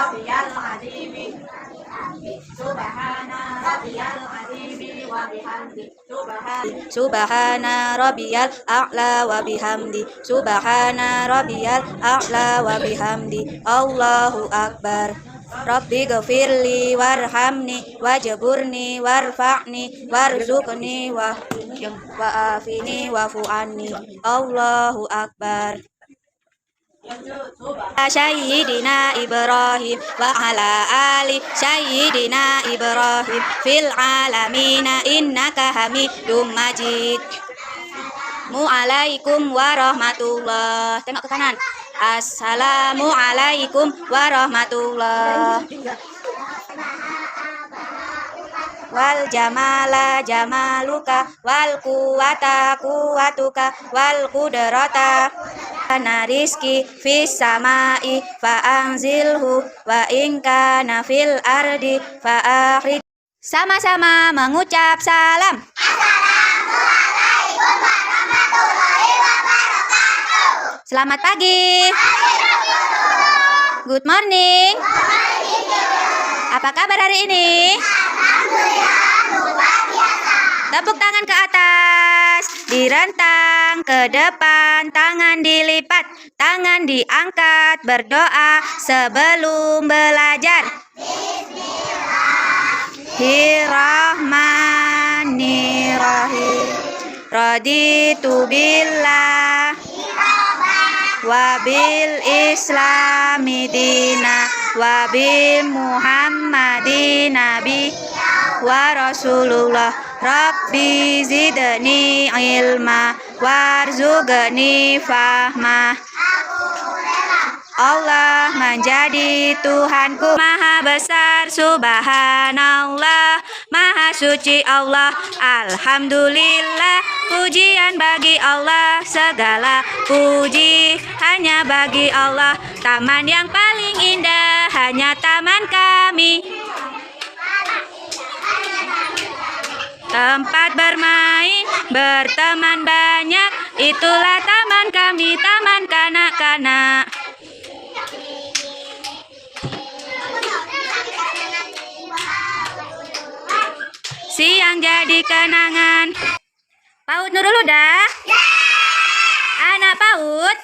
rabbiyal azim. Subhana rabbiyal azim wa bihamdi. Subhana rabbiyal a'la wa bihamdi. Subhana rabbiyal a'la wa bihamdi. Allahu akbar. Rabbi ghafirli warhamni wajburni warfa'ni warzuqni wa'afini wa'fu'anni. Allahu akbar. Sayyidina Ibrahim wa ala ali Sayyidina Ibrahim fil alamina innaka hamidum majid. Assalamualaikum warahmatullah. Tengok ke kanan. Assalamualaikum warahmatullah. Wal jamala jamaluka wal quwata quwatuka wal qudrata ana rizki fis samai fa anzilhu wa in kana fil ardi fa akhrid. Sama-sama mengucap salam. Assalamualaikum warahmatullahi wabarakatuh. Selamat pagi. Good morning. Apa kabar hari ini? Tepuk tangan ke atas, direntang ke depan, tangan dilipat, tangan diangkat, berdoa sebelum belajar. Bismillahirrahmanirrahim. Raditu billah wa bil islami dina wa bi muhammadin nabi wa rasulullah. Rabbi zidni ilma warzuqni fahma. Allah menjadi Tuhanku, Maha besar subhanallah, Maha suci Allah, alhamdulillah. Pujian bagi Allah, segala puji hanya bagi Allah. Taman yang paling indah hanya taman kami. Tempat bermain, berteman banyak, itulah taman kami, taman kanak-kanak. Siang jadi kenangan. PAUD Nurul Huda? Anak PAUD?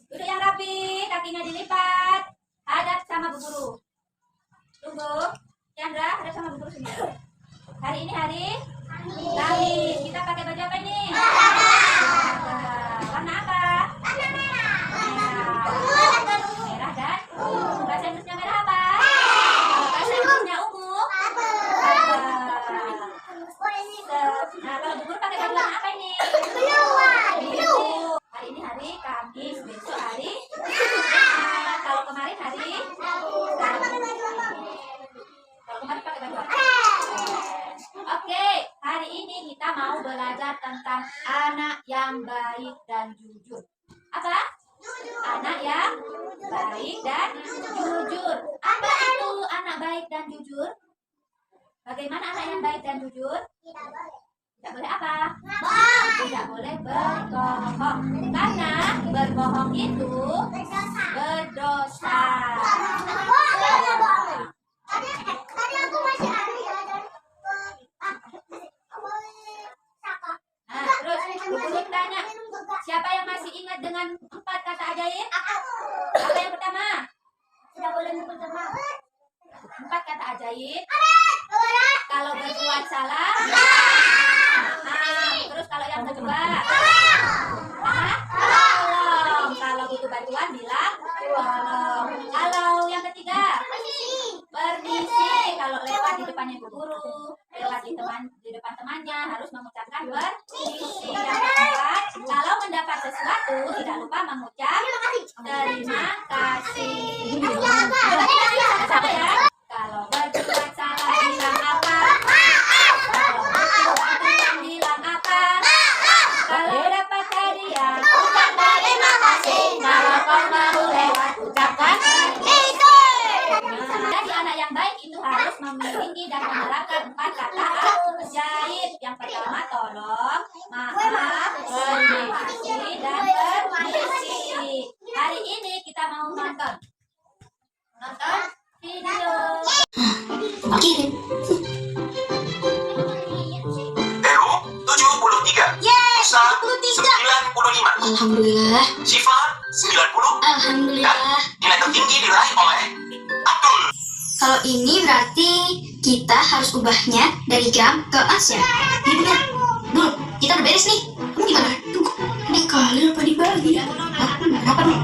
Duduk yang rapi, kakinya dilipat, hadap sama Bu Guru. Tunggu, Chandra, hadap sama Bu Guru sendiri. Hari ini hari Kamis. Kita pakai baju apa ini? Warna apa? Warna merah. Merah dan bahasa Inggrisnya merah apa? Bahasa Inggrisnya ungu. Nah, kalau Bu Guru pakai baju warna apa ini? Biru. Hari ini hari Kamis, besok hari Jumat. Kalau kemarin hari kalau kemarin pakai baju apa? Oke, hari ini kita mau belajar tentang anak yang baik dan jujur. Apa? Anak yang baik dan jujur. Apa itu anak baik dan jujur? Bagaimana anak yang baik dan jujur? Tidak boleh apa? Tidak boleh berbohong. Karena berbohong itu berdosa. Nah, terus Bu tanya, siapa yang masih ingat dengan 4 kata ajaib? Apa yang pertama? Tidak boleh berbohong. 4 kata ajaib. Kalau berbuat salah, terus kalau yang kedua, tolong. Kalau butuh bantuan bilang tolong. Kalau yang ketiga, permisi. Kalau lewat di depannya Bu Guru, lewat di depan temannya harus mengucapkan permisi. Yang keempat, kalau mendapat sesuatu tidak lupa mengucap terima kasih. Sama ya. Kalau berbuat salah bilang apa? Kalau butuh bantuan bilang apa? Kalau dapat hadiah ucap terima kasih. Kalau kau mau lewat ucapkan itu. Jadi anak yang baik itu harus memiliki dan menerapkan 4 kata jahit. Yang pertama tolong maaf, permisi, dan permisi. Hari ini kita mau nonton video. Kirim. Heru 73. Musa 95. Alhamdulillah. Syifa 90. Alhamdulillah. Nilai tertinggi diraih oleh Abdul. Kalau ini berarti kita harus ubahnya dari gram ke as ya. Ini benar. Dul, kita udah beres nih. Kamu gimana? Tunggu. Dikali apa dibagi ya? Kenapa nih?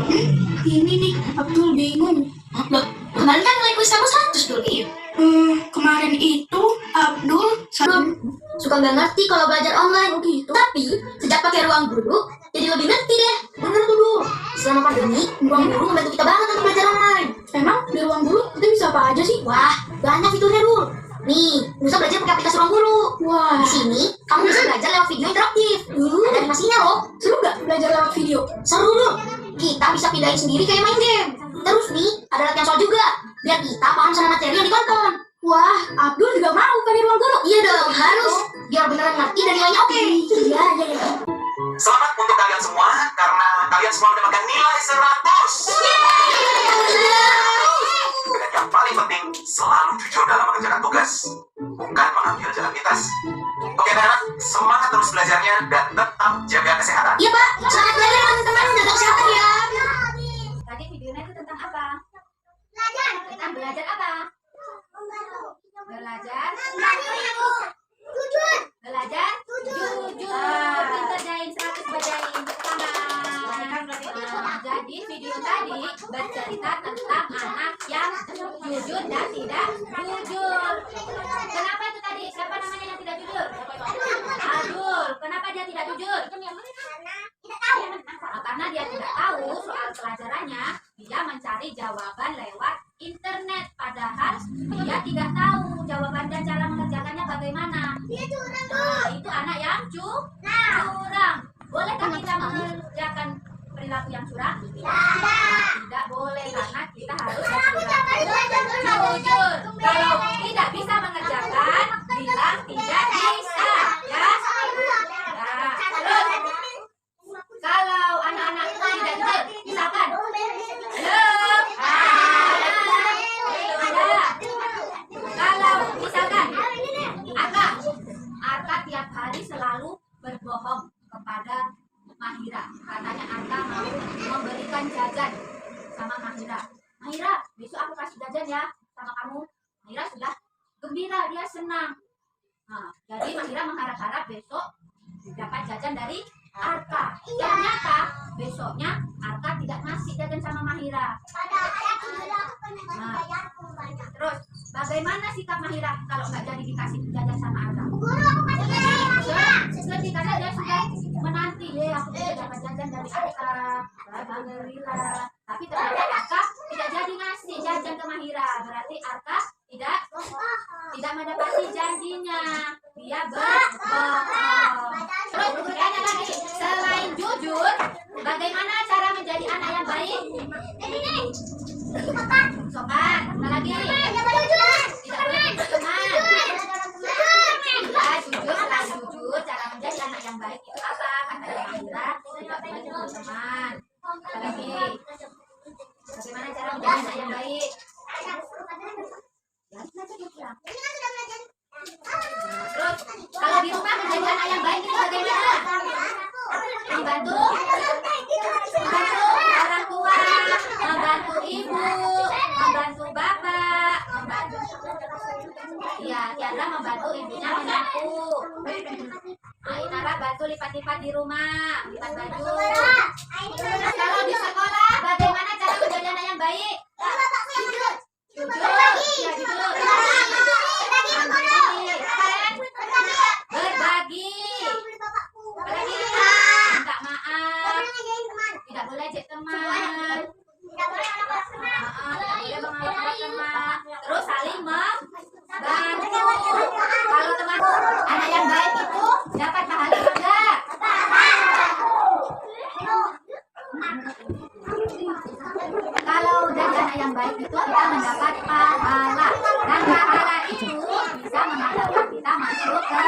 Ini nih, Abdul bingung. Loh, kemarin kan nilai kuis kamu 100 dulu. Iya. Kemarin itu Abdul suka nggak ngerti kalau belajar online gitu. Tapi sejak pakai ruang guru jadi lebih ngerti deh. Bener tuh Dul. Selama pandemi, ruang guru membantu kita banget untuk belajar online. Emang di ruang guru kita bisa apa aja sih? Wah, banyak fiturnya Dul. Nih, bisa belajar pakai aplikasi ruang guru. Wah. Di sini kamu bisa belajar lewat video interaktif. Ada animasinya loh. Seru nggak belajar lewat video? Seru Dul. Kita bisa pindahin sendiri kayak main game. Terus nih, ada latihan soal juga. Biar kita paham sama materi yang ditonton. Wah, Abdul juga mau pakai ruang guru. Iya dong, harus. Biar beneran ngerti dan nilainya oke. Iya. Selamat untuk kalian semua karena kalian semua mendapatkan nilai 100. Dan yang paling penting, selalu jujur dalam mengerjakan tugas, bukan mengambil jalan pintas. Oke anak, semangat terus belajarnya dan tetap jaga kesehatan. Iya Pak, selamat belajar teman-teman. Jaga kesehatan ya. Tadi videonya itu tentang apa? Tentang belajar apa? Belajar jujur. Pintar Jain 100 bajain bersama. Jadi video tadi bercerita tentang anak yang jujur dan tidak jujur. Kenapa itu tadi? Siapa namanya yang tidak jujur? Abdul. Kenapa dia tidak jujur? Karena dia tidak tahu soal pelajarannya. Dia mencari jawaban lewat internet. Padahal dia tidak tahu jawaban dan cara mengerjakannya bagaimana. Nah, itu anak yang curang. Bolehkah kita mengerjakan perilaku yang curang? Tidak boleh, karena kita harus berperilaku jujur. Kalau tidak bisa mengerjakan, bilang tidak bisa, ya. Nah, terus kalau anak-anak tidak jujur, misalkan, kalau misalkan Arka tiap hari selalu berbohong kepada Mahira. Katanya Arka mau memberikan jajan sama Mahira. Mahira, besok aku kasih jajan ya sama kamu. Mahira sudah gembira, dia senang. Nah, jadi Mahira mengharap-harap besok dapat jajan dari Arka. Ternyata besoknya Arka tidak ngasih jajan sama Mahira. Nah, terus bagaimana sikap Mahira kalau nggak jadi dikasih jajan sama Arka? Sedih karena dia sudah menanti, aku bisa dapat jajan dari Arka. Alhamdulillah. Tapi ternyata Arka tidak jadi ngasih jajan ke Mahira. Berarti Arka tidak mendapati janjinya. Dia berbohong. Terus bertanya lagi, selain jujur, bagaimana cara menjadi anak yang baik? Sopan. Apa lagi? Tidak boleh berteman. Ya, jujur, selain jujur, cara menjadi anak yang baik itu apa? Kata Mahira, tidak boleh berteman. Apa lagi? Bagaimana cara menjadi anak yang baik? Terus, kalau di rumah menjadi anak yang baik itu bagaimana? Membantu orang tua, membantu ibu, membantu bapak, Tiara membantu ibunya menyapu. Ainara bantu lipat-lipat di rumah, lipat baju. Terus kalau di sekolah, bagaimana cara menjadi anak yang baik? Jujur. Berbagi. Apalagi? Minta maaf. Tidak boleh ejek teman. Tidak boleh mengalah teman. Terus saling membantu. Kalau teman anak yang baik itu dapat pahala enggak? Kalau jadi anak yang baik itu kita mendapat pahala, dan pahala itu bisa mengatakan kita masuk ke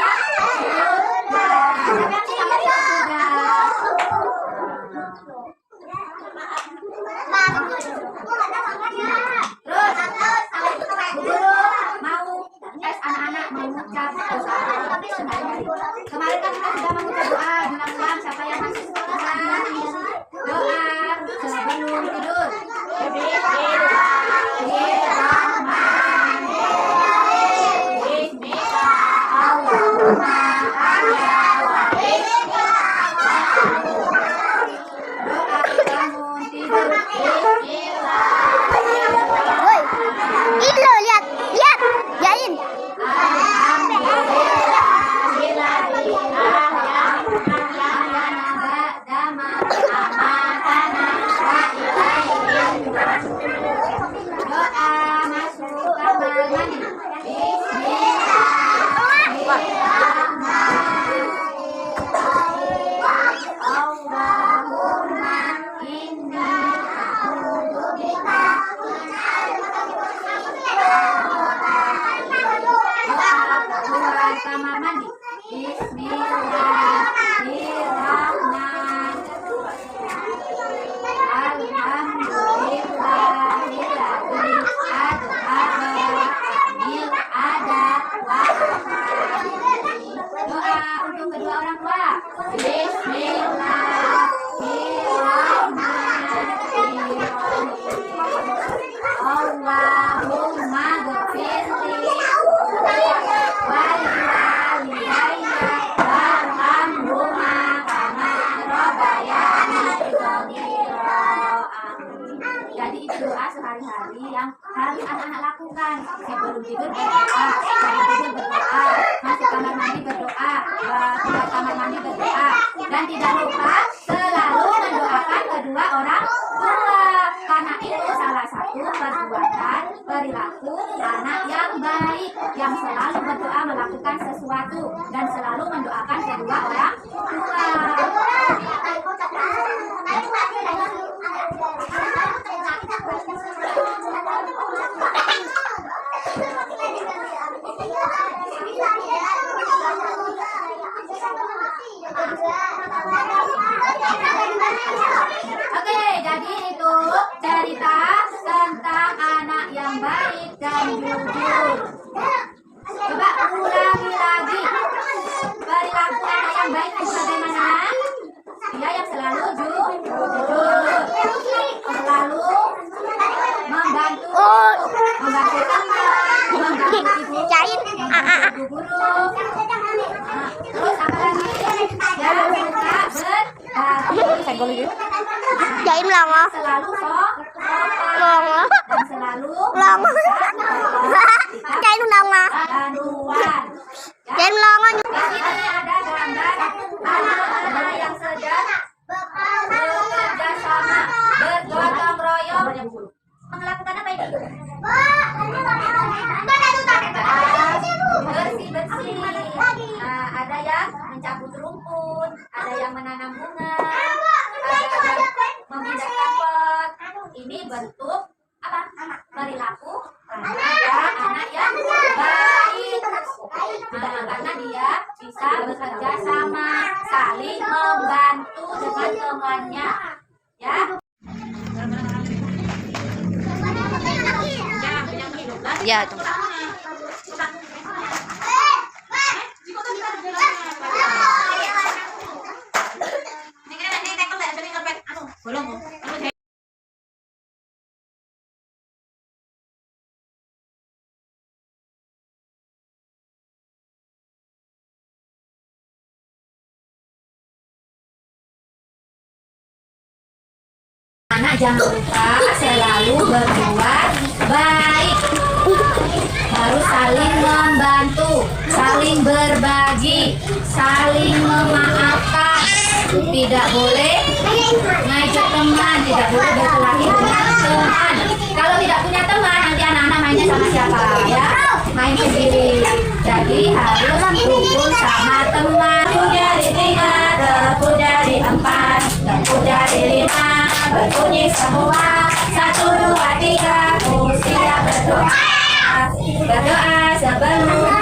Allahumma ghfirli waliwalidayya warhamhuma kama rabbayani shaghira. Jadi itu doa sehari-hari yang harus anak-anak lakukan. Sebelum tidur berdoa, sebelum tidur berdoa, masuk kamar mandi berdoa, keluar kamar mandi berdoa, dan tidak lupa selalu mendoakan kedua orang tua. Karena itu salah satu perbuatan perilaku anak yang baik, yang selalu berdoa melakukan sesuatu dan selalu mendoakan kedua orang tua. Oke, jadi itu cerita tentang anak yang baik dan jujur. Coba ulangi lagi. Perilaku anak yang baik itu bagaimana? Dia yang selalu jujur, selalu membantu teman, membantu ibu, membantu guru. Terus apa lagi? Yang suka berbagi. Jaim lama. Selalu Lama. dan selalu Lama. Jaim lama. bantuan. Jaim lama. Di sini ada gambar anak-anak yang sedang bekerja sama, bergotong royong melakukan apa itu? Bersih-bersih. Nah, ada yang mencabut rumput, ada yang menanam bunga, ada yang memindahkan pot. Ini bentuk apa? Perilaku anak yang baik. Nah, karena dia bisa bekerja sama, saling membantu dengan temannya. Ya. Ya, tunggu. Anak jangan lupa selalu berbuat baik. Harus saling membantu, saling berbagi, saling memaafkan. Tidak boleh ngajak teman, tidak boleh berkelahi dengan teman. Kalau tidak punya teman, nanti anak-anak mainnya sama siapa? Ya, main sendiri. Jadi harus rukun sama teman. Aku jadi 3, aku jadi 4, aku jadi 5. Berbunyi semua 1, 2, 3. Aku siap berdoa. Berdoa sebelum